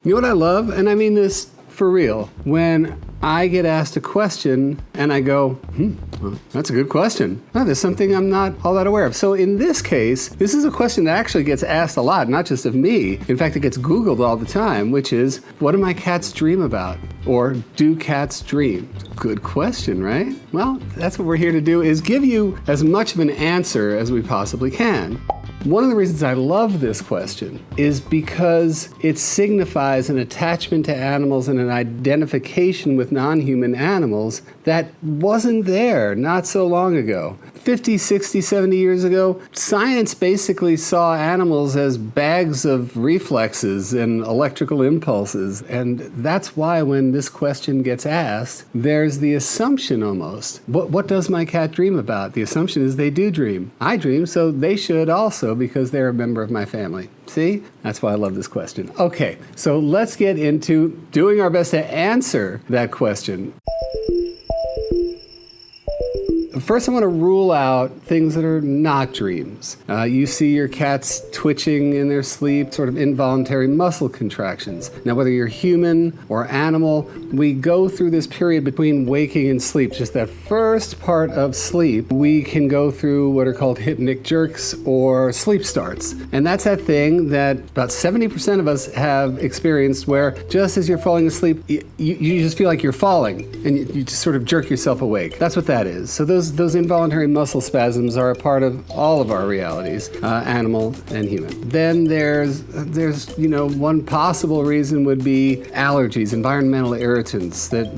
You know what I love? And I mean this for real. When I get asked a question and I go, well, that's a good question. Oh, there's something I'm not all that aware of. So in this case, this is a question that actually gets asked a lot, not just of me. In fact, it gets Googled all the time, which is, what do my cats dream about? Or do cats dream? Good question, right? Well, that's what we're here to do, is give you as much of an answer as we possibly can. One of the reasons I love this question is because it signifies an attachment to animals and an identification with non-human animals that wasn't there not so long ago. 50, 60, 70 years ago, science basically saw animals as bags of reflexes and electrical impulses. And that's why when this question gets asked, there's the assumption almost. What does my cat dream about? The assumption is they do dream. I dream, so they should also, because they're a member of my family. See? That's why I love this question. Okay, so let's get into doing our best to answer that question. First, I want to rule out things that are not dreams. You see your cats twitching in their sleep, sort of involuntary muscle contractions. Now, whether you're human or animal, we go through this period between waking and sleep. Just that first part of sleep, we can go through what are called hypnic jerks or sleep starts. And that's that thing that about 70% of us have experienced where just as you're falling asleep, you just feel like you're falling and you just sort of jerk yourself awake. That's what that is. So those involuntary muscle spasms are a part of all of our realities, animal and human. Then there's one possible reason would be allergies, environmental irritants that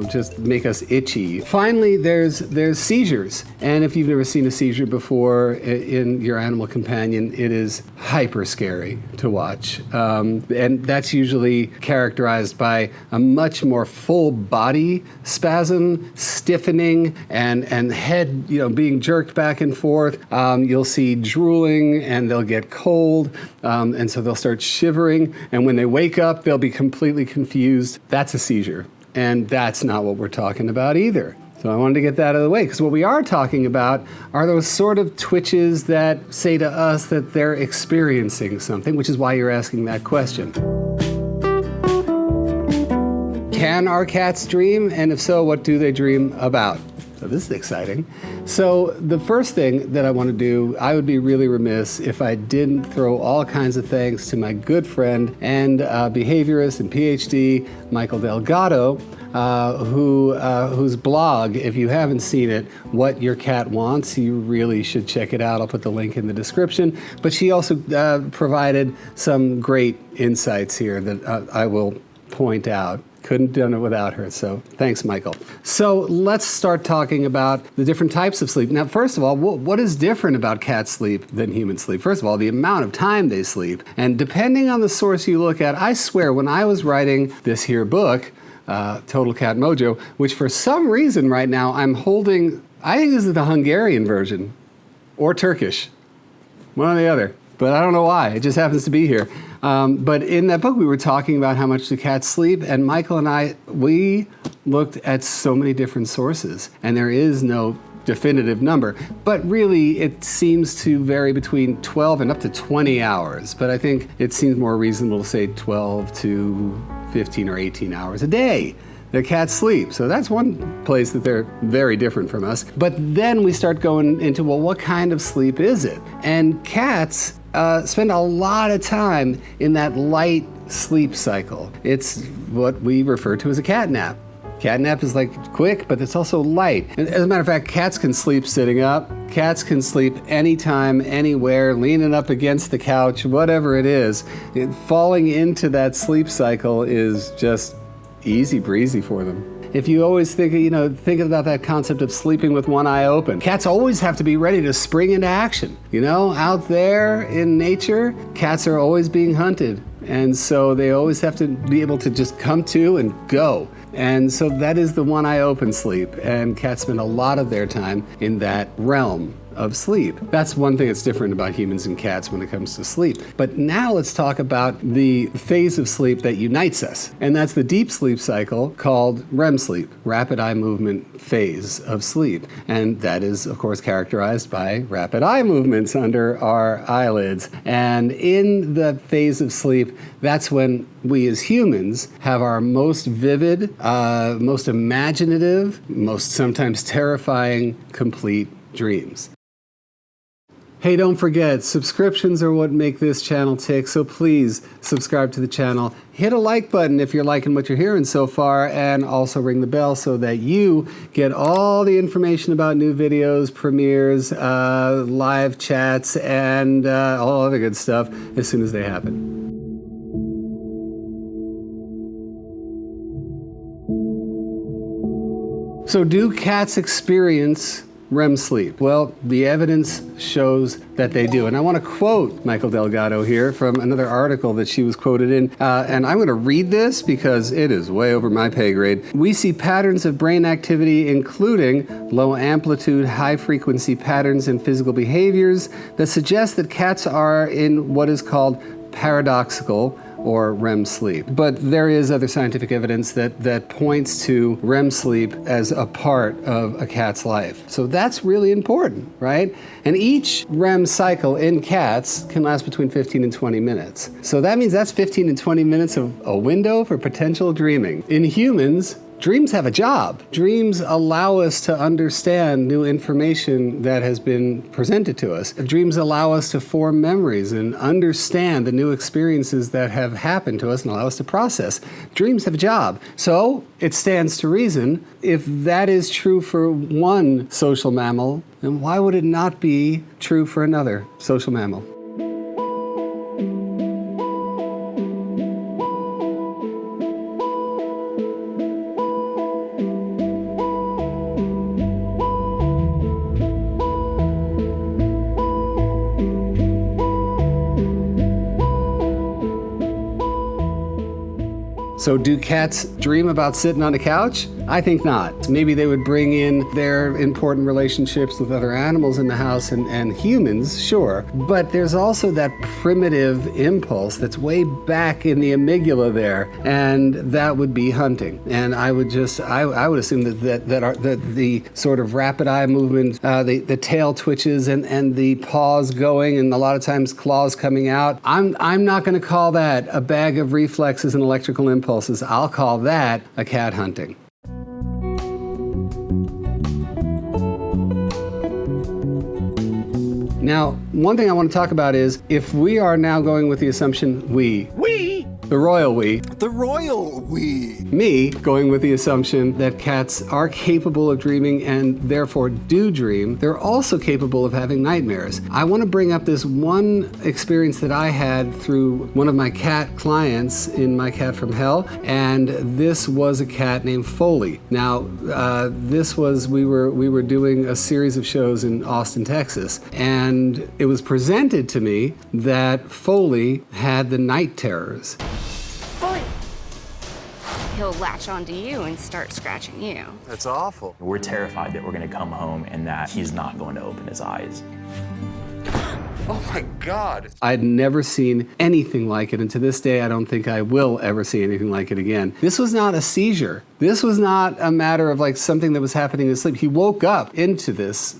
just make us itchy. Finally, there's seizures. And if you've never seen a seizure before in your animal companion, it is hyper scary to watch. And that's usually characterized by a much more full body spasm, stiffening, and head being jerked back and forth. You'll see drooling, and they'll get cold, and so they'll start shivering. And when they wake up, they'll be completely confused. That's a seizure. And that's not what we're talking about either. So I wanted to get that out of the way, because what we are talking about are those sort of twitches that say to us that they're experiencing something, which is why you're asking that question. Can our cats dream? And if so, what do they dream about? So this is exciting. So the first thing that I want to do, I would be really remiss if I didn't throw all kinds of thanks to my good friend and behaviorist and PhD, Michael Delgado, whose blog, if you haven't seen it, What Your Cat Wants, you really should check it out. I'll put the link in the description. But she also provided some great insights here that I will point out. Couldn't have done it without her, so thanks, Michael. So let's start talking about the different types of sleep. Now, first of all, what is different about cat sleep than human sleep? First of all, the amount of time they sleep. And depending on the source you look at, I swear, when I was writing this here book, Total Cat Mojo, which for some reason right now I'm holding, I think this is the Hungarian version, or Turkish, one or the other. But I don't know why, it just happens to be here. But in that book, we were talking about how much the cats sleep, and Michael and I, we looked at so many different sources, and there is no definitive number. But really, it seems to vary between 12 and up to 20 hours. But I think it seems more reasonable to say 12 to 15 or 18 hours a day their cats sleep. So that's one place that they're very different from us. But then we start going into, well, what kind of sleep is it? And cats spend a lot of time in that light sleep cycle. It's what we refer to as a cat nap. Cat nap is like quick, but it's also light. And as a matter of fact, cats can sleep sitting up. Cats can sleep anytime, anywhere, leaning up against the couch, whatever it is. Falling into that sleep cycle is just easy breezy for them. If you always think about that concept of sleeping with one eye open, cats always have to be ready to spring into action. Out there in nature, cats are always being hunted. And so they always have to be able to just come to and go. And so that is the one eye open sleep. And cats spend a lot of their time in that realm of sleep. That's one thing that's different about humans and cats when it comes to sleep. But now let's talk about the phase of sleep that unites us. And that's the deep sleep cycle called REM sleep, rapid eye movement phase of sleep. And that is, of course, characterized by rapid eye movements under our eyelids. And in the phase of sleep, that's when we as humans have our most vivid, most imaginative, most sometimes terrifying, complete dreams. Hey, don't forget, subscriptions are what make this channel tick, so please subscribe to the channel. Hit a like button if you're liking what you're hearing so far, and also ring the bell so that you get all the information about new videos, premieres, live chats, and all other good stuff as soon as they happen. So do cats experience REM sleep? Well, the evidence shows that they do. And I want to quote Michael Delgado here from another article that she was quoted in. And I'm going to read this because it is way over my pay grade. We see patterns of brain activity, including low amplitude, high frequency patterns in physical behaviors that suggest that cats are in what is called paradoxical or REM sleep. But there is other scientific evidence that points to REM sleep as a part of a cat's life. So that's really important, right? And each REM cycle in cats can last between 15 and 20 minutes. So that means that's 15 and 20 minutes of a window for potential dreaming. In humans, dreams have a job. Dreams allow us to understand new information that has been presented to us. Dreams allow us to form memories and understand the new experiences that have happened to us and allow us to process. Dreams have a job. So it stands to reason, if that is true for one social mammal, then why would it not be true for another social mammal? So do cats dream about sitting on a couch? I think not. Maybe they would bring in their important relationships with other animals in the house and humans, sure. But there's also that primitive impulse that's way back in the amygdala there, and that would be hunting. And I would assume that the sort of rapid eye movement, the tail twitches and the paws going, and a lot of times claws coming out. I'm not going to call that a bag of reflexes and electrical impulses. I'll call that a cat hunting. Now, one thing I want to talk about is if we are now going with the assumption the royal we, me going with the assumption that cats are capable of dreaming and therefore do dream, they're also capable of having nightmares. I want to bring up this one experience that I had through one of my cat clients in My Cat from Hell, and this was a cat named Foley. Now, we were doing a series of shows in Austin, Texas, and it was presented to me that Foley had the night terrors. Foley! He'll latch onto you and start scratching you. That's awful. We're terrified that we're going to come home and that he's not going to open his eyes. Oh my God. I'd never seen anything like it, and to this day, I don't think I will ever see anything like it again. This was not a seizure. This was not a matter of like something that was happening in sleep. He woke up into this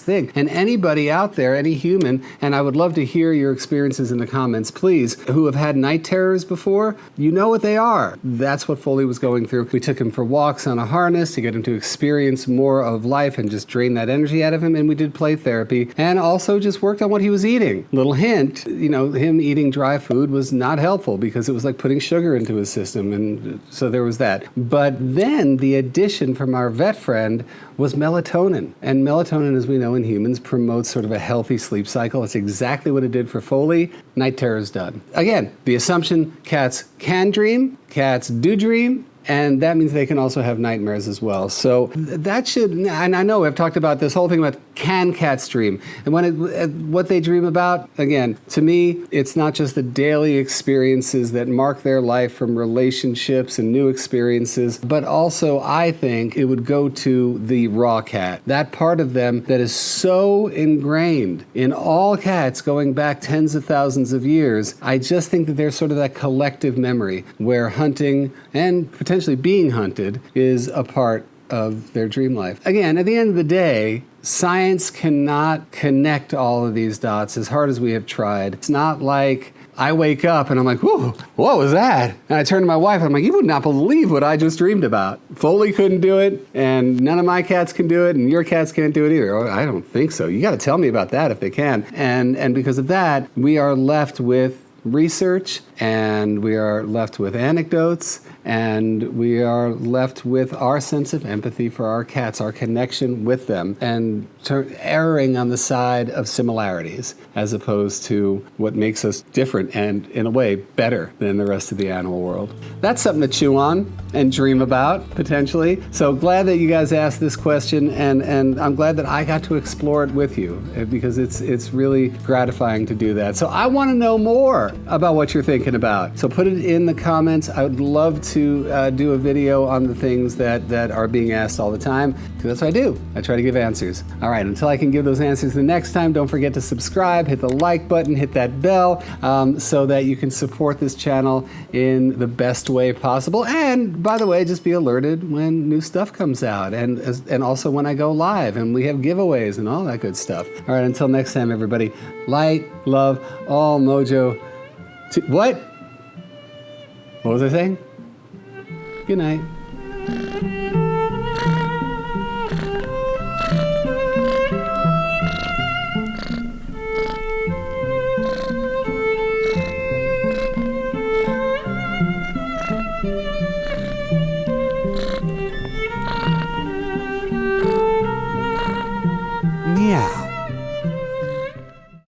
thing. And anybody out there, any human, and I would love to hear your experiences in the comments, please, who have had night terrors before, you know what they are. That's what Foley was going through. We took him for walks on a harness to get him to experience more of life and just drain that energy out of him, and we did play therapy and also just worked on what he was eating. Little hint, him eating dry food was not helpful because it was like putting sugar into his system, and so there was that. But then the addition from our vet friend was melatonin. And melatonin, as we know in humans, promotes sort of a healthy sleep cycle. That's exactly what it did for Foley. Night terror's done. Again, the assumption cats can dream, cats do dream, and that means they can also have nightmares as well. So that should, and I know I've talked about this whole thing about can cats dream, and what they dream about, again, to me, it's not just the daily experiences that mark their life from relationships and new experiences, but also I think it would go to the raw cat, that part of them that is so ingrained in all cats going back tens of thousands of years. I just think that there's sort of that collective memory where hunting and potentially being hunted is a part of their dream life. Again, at the end of the day, science cannot connect all of these dots as hard as we have tried. It's not like I wake up and I'm like, whoa, what was that? And I turn to my wife and I'm like, you would not believe what I just dreamed about. Foley couldn't do it, and none of my cats can do it, and your cats can't do it either. Oh, I don't think so. You got to tell me about that if they can. And because of that, we are left with research, and we are left with anecdotes, and we are left with our sense of empathy for our cats, our connection with them, and erring on the side of similarities as opposed to what makes us different and, in a way, better than the rest of the animal world. That's something to chew on and dream about, potentially. So glad that you guys asked this question, and I'm glad that I got to explore it with you, because it's really gratifying to do that. So I want to know more about what you're thinking about. So put it in the comments. I would love to do a video on the things that are being asked all the time, because that's what I do. I try to give answers. All right, until I can give those answers the next time, don't forget to subscribe, hit the like button, hit that bell, so that you can support this channel in the best way possible. And by the way, just be alerted when new stuff comes out, and also when I go live and we have giveaways and all that good stuff. All right, until next time, everybody, light, love, all mojo. What? What was I saying? Good night.